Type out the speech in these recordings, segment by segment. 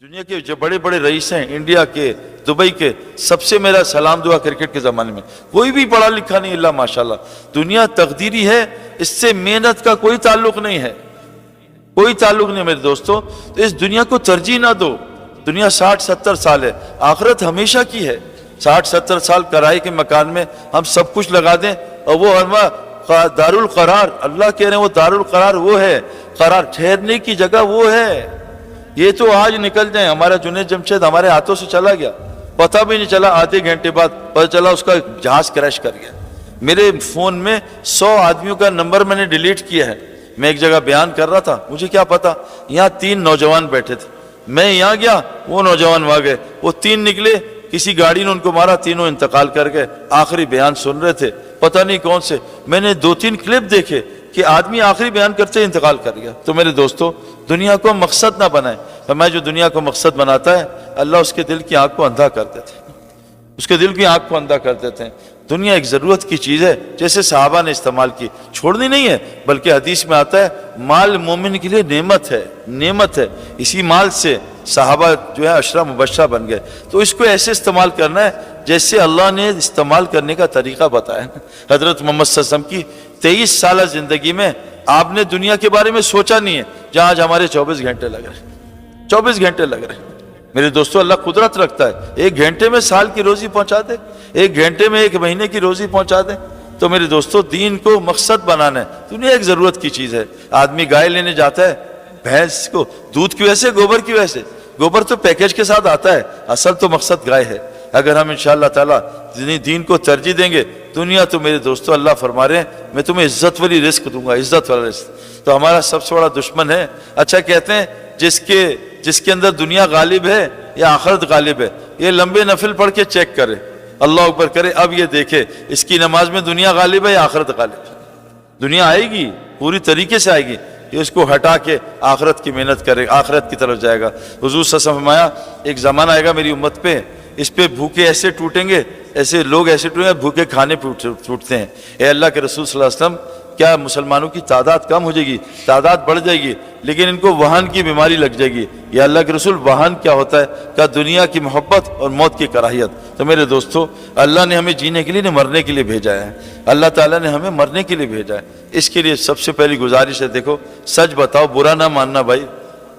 دنیا کے جو بڑے بڑے رئیس ہیں انڈیا کے دبئی کے سب سے میرا سلام دعا کرکٹ کے زمانے میں کوئی بھی پڑھا لکھا نہیں اللہ ماشاءاللہ. دنیا تقدیری ہے, اس سے محنت کا کوئی تعلق نہیں ہے, کوئی تعلق نہیں میرے دوستو. تو اس دنیا کو ترجیح نہ دو. دنیا 60-70 سال ہے, آخرت ہمیشہ کی ہے. 60-70 سال کرائے کے مکان میں ہم سب کچھ لگا دیں اور وہ دارالقرار, اللہ کہہ رہے ہیں وہ دارالقرار وہ ہے, قرار ٹھہرنے کی جگہ وہ ہے. یہ تو آج نکل جائیں. ہمارا جنید جمشید ہمارے ہاتھوں سے چلا گیا, پتہ بھی نہیں چلا, آدھے گھنٹے بعد پتہ چلا اس کا جہاز کریش کر گیا. میرے فون میں 100 آدمیوں کا نمبر میں نے ڈیلیٹ کیا ہے. میں ایک جگہ بیان کر رہا تھا, مجھے کیا پتا یہاں 3 نوجوان بیٹھے تھے, میں یہاں گیا وہ نوجوان وہاں گئے, وہ 3 نکلے, کسی گاڑی نے ان کو مارا, تینوں انتقال کر گئے. آخری بیان سن رہے تھے, پتہ نہیں کون سے. میں نے 2-3 کلپ دیکھے کہ آدمی آخری بیان کرتے انتقال کر گیا. تو میرے دوستو دنیا کو مقصد نہ بنائیں. فرمایا جو دنیا کو مقصد بناتا ہے اللہ اس کے دل کی آنکھ کو اندھا کر دیتے ہیں, اس کے دل کی آنکھ کو اندھا کر دیتے ہیں. دنیا ایک ضرورت کی چیز ہے, جیسے صحابہ نے استعمال کی, چھوڑنی نہیں ہے. بلکہ حدیث میں آتا ہے مال مومن کے لیے نعمت ہے, نعمت ہے. اسی مال سے صحابہ جو ہے 10 مبشرہ بن گئے. تو اس کو ایسے استعمال کرنا ہے جیسے اللہ نے استعمال کرنے کا طریقہ بتایا. حضرت محمد صلی اللہ علیہ وسلم کی 23 سالہ زندگی میں آپ نے دنیا کے بارے میں سوچا نہیں ہے, جہاں آج ہمارے 24 گھنٹے لگ رہے ہیں, 24 گھنٹے لگ رہے ہیں. میرے دوستو اللہ قدرت رکھتا ہے, 1 گھنٹے میں سال کی روزی پہنچا دے, 1 گھنٹے میں 1 مہینے کی روزی پہنچا دے. تو میرے دوستو دین کو مقصد بنانا ہے. دنیا ایک ضرورت کی چیز ہے. آدمی گائے لینے جاتا ہے, بھینس کو دودھ کی وجہ سے, گوبر کی وجہ سے. گوبر تو پیکیج کے ساتھ آتا ہے, اصل تو مقصد گائے ہے. اگر ہم انشاءاللہ تعالیٰ دین کو ترجیح دیں گے, دنیا تو میرے دوستو اللہ فرما رہے ہیں میں تمہیں عزت والی رزق دوں گا, عزت والا رزق. تو ہمارا سب سے بڑا دشمن ہے, اچھا کہتے ہیں جس کے اندر دنیا غالب ہے یا آخرت غالب ہے, یہ لمبے نفل پڑھ کے چیک کرے, اللہ اکبر کرے, اب یہ دیکھے اس کی نماز میں دنیا غالب ہے یا آخرت غالب ہے. دنیا آئے گی, پوری طریقے سے آئے گی, یہ اس کو ہٹا کے آخرت کی محنت کرے, آخرت کی طرف جائے گا. حضور صلی اللہ علیہ وسلم فرمایا ایک زمانہ آئے گا میری امت پہ, اس پہ بھوکے ایسے ٹوٹیں گے, ایسے لوگ ایسے ٹوٹیں گے, بھوکے کھانے ٹوٹتے ہیں. اے اللہ کے رسول صلی اللہ علیہ وسلم, کیا مسلمانوں کی تعداد کم ہو جائے گی, تعداد بڑھ جائے گی, لیکن ان کو وہن کی بیماری لگ جائے گی. یا اللہ کے رسول وہن کیا ہوتا ہے؟ کیا دنیا کی محبت اور موت کی کراہیت. تو میرے دوستو اللہ نے ہمیں جینے کے لیے نہیں مرنے کے لیے بھیجا ہے, اللہ تعالیٰ نے ہمیں مرنے کے لیے بھیجا ہے. اس کے لیے سب سے پہلی گزارش ہے, دیکھو سچ بتاؤ, برا نہ ماننا بھائی,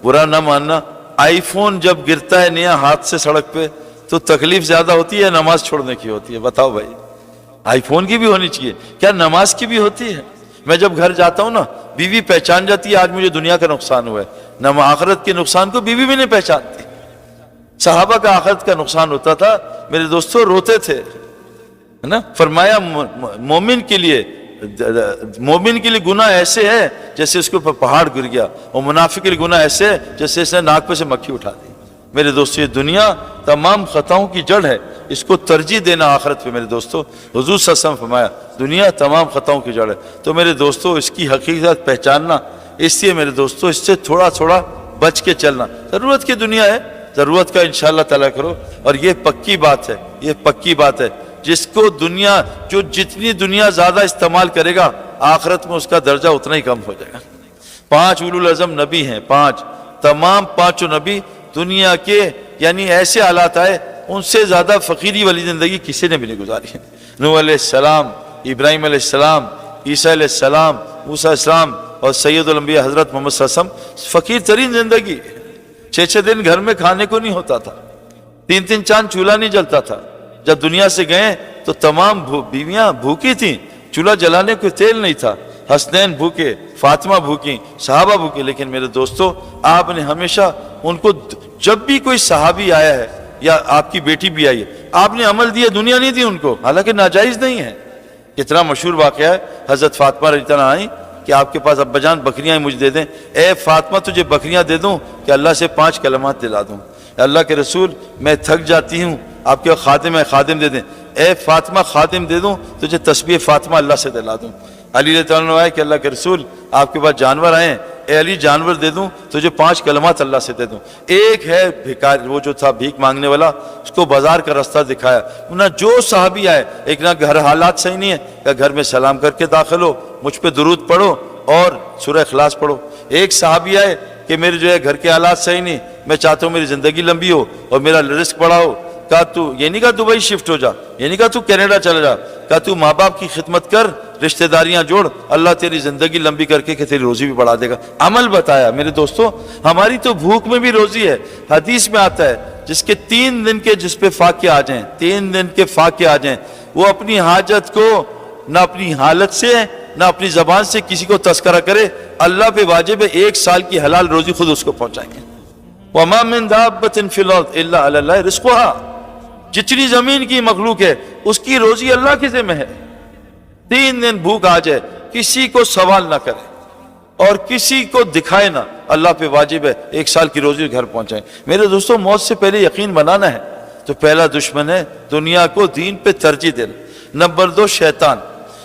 برا نہ ماننا. آئی فون جب گرتا ہے نیا ہاتھ سے سڑک پہ تو تکلیف زیادہ ہوتی ہے نماز چھوڑنے کی ہوتی ہے؟ بتاؤ بھائی. آئی فون کی بھی ہونی چاہیے, کیا نماز کی بھی ہوتی ہے؟ میں جب گھر جاتا ہوں نا, بیوی پہچان جاتی ہے آج مجھے دنیا کا نقصان ہوا ہے, نہ آخرت کے نقصان کو بیوی بھی نہیں پہچانتی. صحابہ کا آخرت کا نقصان ہوتا تھا میرے دوستو, روتے تھے نا. فرمایا مومن کے لیے گناہ ایسے ہے جیسے اس کے اوپر پہاڑ گر گیا, اور منافق کے گناہ ایسے ہے جیسے اس نے ناک پہ سے مکھی اٹھا دی. میرے دوستو یہ دنیا تمام خطاؤں کی جڑ ہے, اس کو ترجیح دینا آخرت پہ. میرے دوستو حضور صلی اللہ علیہ وسلم فرمایا دنیا تمام خطاؤں کی جڑ ہے. تو میرے دوستو اس کی حقیقت پہچاننا, اس لیے میرے دوستو اس سے تھوڑا تھوڑا بچ کے چلنا. ضرورت کی دنیا ہے, ضرورت کا انشاءاللہ تعالیٰ کرو. اور یہ پکی بات ہے, یہ پکی بات ہے, جس کو دنیا جو جتنی دنیا زیادہ استعمال کرے گا آخرت میں اس کا درجہ اتنا ہی کم ہو جائے گا. 5 اولو العزم نبی ہیں, 5, تمام 5 نبی دنیا کے یعنی ایسے حالات آئے ان سے زیادہ فقیری والی زندگی کسی نے بھی نہیں گزاری ہے. نوح علیہ السلام, ابراہیم علیہ السلام, عیسیٰ علیہ السلام, موسیٰ علیہ السلام اور سید الانبیاء حضرت محمد صلی اللہ علیہ وسلم, فقیر ترین زندگی. 6 دن گھر میں کھانے کو نہیں ہوتا تھا, 3 چاند چولہا نہیں جلتا تھا. جب دنیا سے گئے تو تمام بیویاں بھوکی تھیں, چولہا جلانے کو تیل نہیں تھا. حسنین بھوکے, فاطمہ بھوکی, صحابہ بھوکے. لیکن میرے دوستو آپ نے ہمیشہ ان کو, جب بھی کوئی صحابی آیا ہے یا آپ کی بیٹی بھی آئی ہے, آپ نے عمل دیا, دنیا نہیں دی ان کو, حالانکہ ناجائز نہیں ہے. کتنا مشہور واقعہ ہے, حضرت فاطمہ رضی اللہ عنہا آئیں کہ آپ کے پاس ابا جان بکریاں مجھے دے دیں. اے فاطمہ تجھے بکریاں دے دوں کہ اللہ سے 5 کلمات دلا دوں؟ اللہ کے رسول میں تھک جاتی ہوں, آپ کے خادم ہے, خادم دے دیں. اے فاطمہ خادم دے دوں تجھے تسبیح فاطمہ اللہ سے دلا دوں؟ علی رضی اللہ عنہ آئے کہ اللہ کے رسول آپ کے پاس جانور آئے ہیں, اے علی جانور دے دوں تجھے 5 کلمات اللہ سے دے دوں؟ ایک ہے بھیکار, وہ جو تھا بھیک مانگنے والا, اس کو بازار کا راستہ دکھایا. نہ جو صحابی آئے, ایک نہ گھر حالات صحیح نہیں ہے, کہ گھر میں سلام کر کے داخل ہو, مجھ پہ درود پڑھو اور سورہ اخلاص پڑھو. ایک صحابی آئے کہ میرے جو ہے گھر کے حالات صحیح نہیں, میں چاہتا ہوں میری زندگی لمبی ہو اور میرا رزق بڑا ہو. کہا تو یہ نہیں کہا دبئی شفٹ ہو جا, یہ نہیں کہا تو کینیڈا چلا جا, کہا تو ماں باپ کی خدمت کر, رشتہ داریاں جوڑ, اللہ تیری زندگی لمبی کر کے کہ تیری روزی بھی بڑھا دے گا. عمل بتایا. میرے دوستو, ہماری تو بھوک میں بھی روزی ہے. حدیث میں آتا ہے جس کے 3 دن کے جس پہ فاقے آ جائیں, 3 دن کے فاقے آ جائیں, وہ اپنی حاجت کو نہ اپنی حالت سے نہ اپنی زبان سے کسی کو تذکرہ کرے, اللہ پہ واجب ہے 1 سال کی حلال روزی خود اس کو پہنچائیں گے. وَمَا مِن دَابَّةٍ فِي الْأَرْضِ إِلَّا عَلَى اللَّهِ رِزْقُهَا, جتنی زمین کی مخلوق ہے اس کی روزی اللہ کے ذمہ ہے. 3 دن بھوک آ جائے, کسی کو سوال نہ کرے اور کسی کو دکھائے نہ, اللہ پہ واجب ہے 1 سال کی روزی گھر پہنچائیں. میرے دوستو, موت سے پہلے یقین بنانا ہے تو پہلا دشمن ہے دنیا کو دین پہ ترجیح دینا. نمبر 2 شیطان.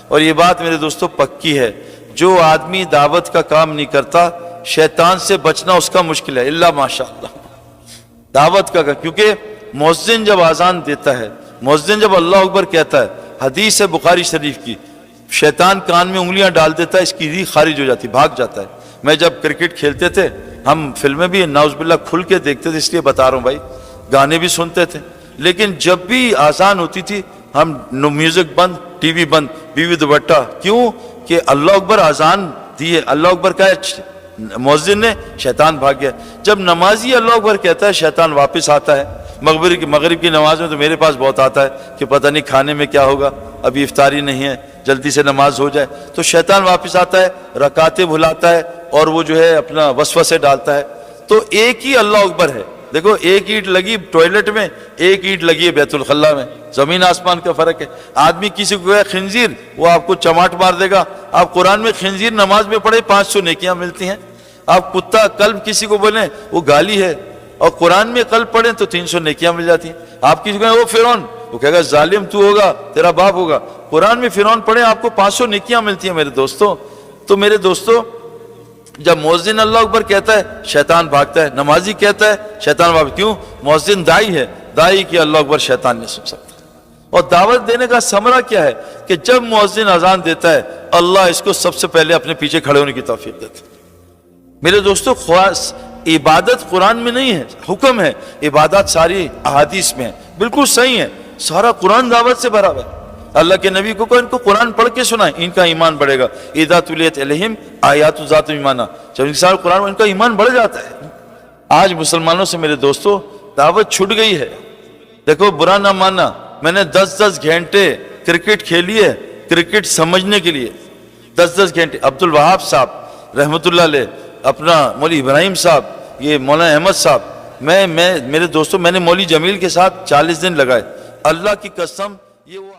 اور یہ بات میرے دوستو پکی ہے, جو آدمی دعوت کا کام نہیں کرتا شیطان سے بچنا اس کا مشکل ہے, اللہ ماشاءاللہ. دعوت کا, کیونکہ مؤذن جب اذان دیتا ہے, مؤذن جب اللہ اکبر کہتا ہے, حدیث ہے بخاری شریف کی, شیطان کان میں انگلیاں ڈال دیتا ہے, اس کی ریح خارج ہو جاتی, بھاگ جاتا ہے. میں جب کرکٹ کھیلتے تھے, ہم فلمیں بھی نعوذ باللہ کھل کے دیکھتے تھے, اس لیے بتا رہا ہوں بھائی, گانے بھی سنتے تھے, لیکن جب بھی اذان ہوتی تھی ہم میوزک بند, ٹی وی بند, بیوی دوپٹہ. کیوں کہ اللہ اکبر اذان دی ہے, اللہ اکبر کا مؤذن نے, شیطان بھاگ گیا. جب نمازی اللہ اکبر کہتا ہے شیطان واپس آتا ہے. مغرب کی نماز میں تو میرے پاس بہت آتا ہے کہ پتہ نہیں کھانے میں کیا ہوگا, ابھی افطاری نہیں ہے, جلدی سے نماز ہو جائے. تو شیطان واپس آتا ہے, رکعتیں بھلاتا ہے اور وہ جو ہے اپنا وسوسے ڈالتا ہے. تو ایک ہی اللہ اکبر ہے. دیکھو, ایک اینٹ لگی ٹوائلٹ میں, ایک اینٹ لگی ہے بیت الخلا میں, زمین آسمان کا فرق ہے. آدمی کسی کو کہے خنزیر, وہ آپ کو چماٹ مار دے گا. آپ قرآن میں خنزیر نماز میں پڑھے 500 نیکیاں ملتی ہیں. آپ کتا کلب کسی کو بولیں وہ گالی ہے, اور قرآن میں قلب پڑھیں تو 300 نیکیاں مل جاتی ہیں. آپ کسی کو کہیں وہ فرعون, وہ کہے گا ظالم تو ہوگا, تیرا باپ ہوگا. قرآن میں فرعون پڑھیں آپ کو 500 نیکیاں ملتی ہیں میرے دوستوں. تو میرے دوستوں, جب مؤذن اللہ اکبر کہتا ہے شیطان بھاگتا ہے, نمازی کہتا ہے شیطان بھاگتا ہے. کیوں؟ مؤذن دائی ہے, دائی کی اللہ اکبر شیطان نہیں سن سکتا. اور دعوت دینے کا ثمرہ کیا ہے کہ جب مؤذن اذان دیتا ہے اللہ اس کو سب سے پہلے اپنے پیچھے کھڑے ہونے کی توفیق دیتا ہے. میرے دوستو, خواص عبادت قرآن میں نہیں ہے, حکم ہے. عبادات ساری احادیث میں ہیں, بالکل صحیح ہے. سارا قرآن دعوت سے بھرا ہوا ہے. اللہ کے نبی کو ان کو قرآن پڑھ کے سنائیں, ان کا ایمان بڑھے گا. اذا تلیت علیہم آیات ذات ایمانہ, جب انسان قرآن ان کا ایمان بڑھ جاتا ہے. آج مسلمانوں سے میرے دوستو دعوت چھٹ گئی ہے. دیکھو, برا نہ ماننا, میں نے 10 گھنٹے کرکٹ کھیلی ہے کرکٹ سمجھنے کے لیے. 10 گھنٹے. عبد الوہاب صاحب رحمۃ اللہ علیہ, اپنا مولوی ابراہیم صاحب, یہ مولانا احمد صاحب, میں میرے دوستوں, میں نے مولوی جمیل کے ساتھ 40 دن لگائے. اللہ کی قسم, یہ وہ